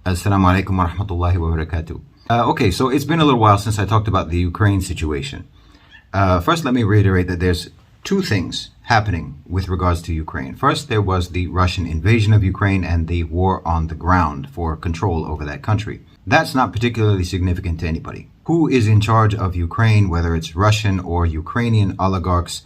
Assalamu alaikum wa rahmatullahi wa barakatuh. Okay, so it's been a little while since I talked about the Ukraine situation. First, let me reiterate that there's two things happening with regards to Ukraine. First, there was the Russian invasion of Ukraine and the war on the ground for control over that country. That's not particularly significant to anybody. Who is in charge of Ukraine, whether it's Russian or Ukrainian oligarchs,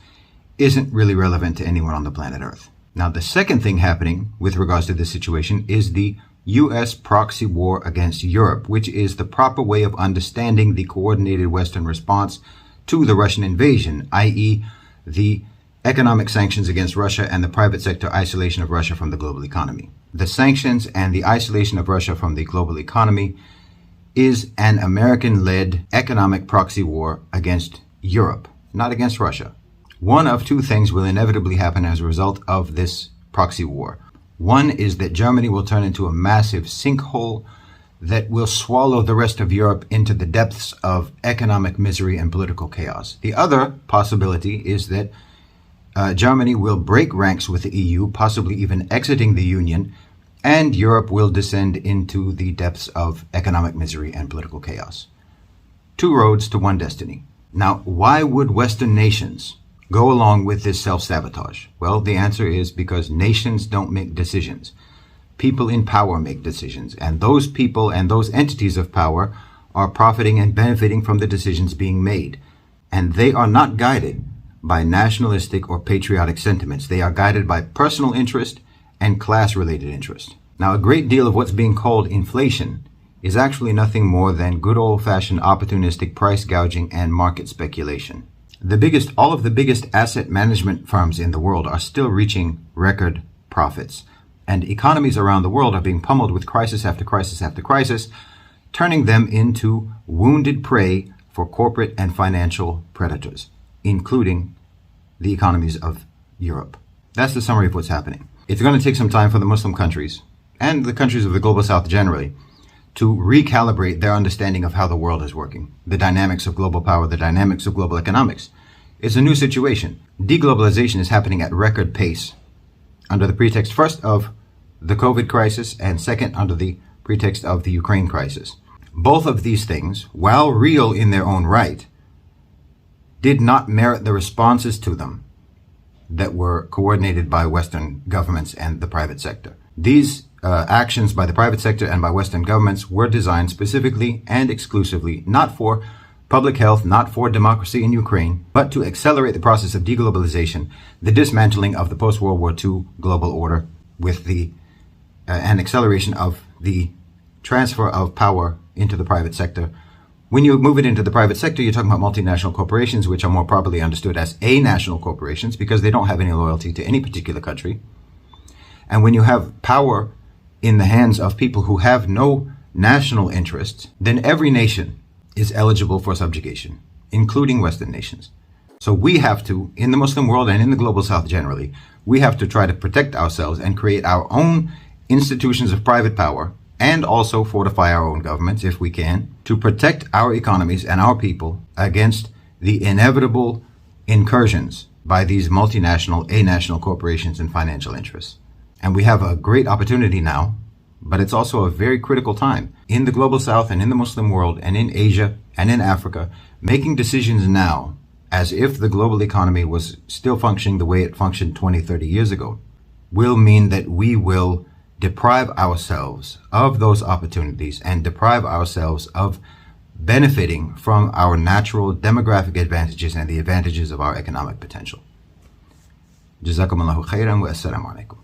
isn't really relevant to anyone on the planet Earth. Now, the second thing happening with regards to this situation is the U.S. proxy war against Europe, which is the proper way of understanding the coordinated Western response to the Russian invasion, i.e., the economic sanctions against Russia and the private sector isolation of Russia from the global economy. The sanctions and the isolation of Russia from the global economy is an American-led economic proxy war against Europe, not against Russia. One of two things will inevitably happen as a result of this proxy war. One is that Germany will turn into a massive sinkhole that will swallow the rest of Europe into the depths of economic misery and political chaos. The other possibility is that Germany will break ranks with the EU, possibly even exiting the Union, and Europe will descend into the depths of economic misery and political chaos. Two roads to one destiny. Now, why would Western nations go along with this self-sabotage? Well, the answer is because nations don't make decisions. People in power make decisions, and those people and those entities of power are profiting and benefiting from the decisions being made. And they are not guided by nationalistic or patriotic sentiments. They are guided by personal interest and class-related interest. Now, a great deal of what's being called inflation is actually nothing more than good old-fashioned opportunistic price gouging and market speculation. All of the biggest asset management firms in the world are still reaching record profits. And economies around the world are being pummeled with crisis after crisis after crisis, turning them into wounded prey for corporate and financial predators, including the economies of Europe. That's the summary of what's happening. It's going to take some time for the Muslim countries, and the countries of the global south generally, to recalibrate their understanding of how the world is working, the dynamics of global power, the dynamics of global economics. It's a new situation. Deglobalization is happening at record pace, under the pretext first of the COVID crisis, and second under the pretext of the Ukraine crisis. Both of these things, while real in their own right, did not merit the responses to them that were coordinated by Western governments and the private sector. These actions by the private sector and by Western governments were designed specifically and exclusively not for public health, not for democracy in Ukraine, but to accelerate the process of deglobalization, the dismantling of the post-World War II global order with an acceleration of the transfer of power into the private sector. When you move it into the private sector, you're talking about multinational corporations, which are more properly understood as a-national corporations because they don't have any loyalty to any particular country. And when you have power in the hands of people who have no national interests, then every nation is eligible for subjugation, including Western nations. So we have to, in the Muslim world and in the global south generally, we have to try to protect ourselves and create our own institutions of private power and also fortify our own governments, if we can, to protect our economies and our people against the inevitable incursions by these multinational, a-national corporations and financial interests. And we have a great opportunity now, but it's also a very critical time in the global south and in the Muslim world and in Asia and in Africa, making decisions now as if the global economy was still functioning the way it functioned 20, 30 years ago, will mean that we will deprive ourselves of those opportunities and deprive ourselves of benefiting from our natural demographic advantages and the advantages of our economic potential. Jazakumullahu khairan wa assalamu alaikum.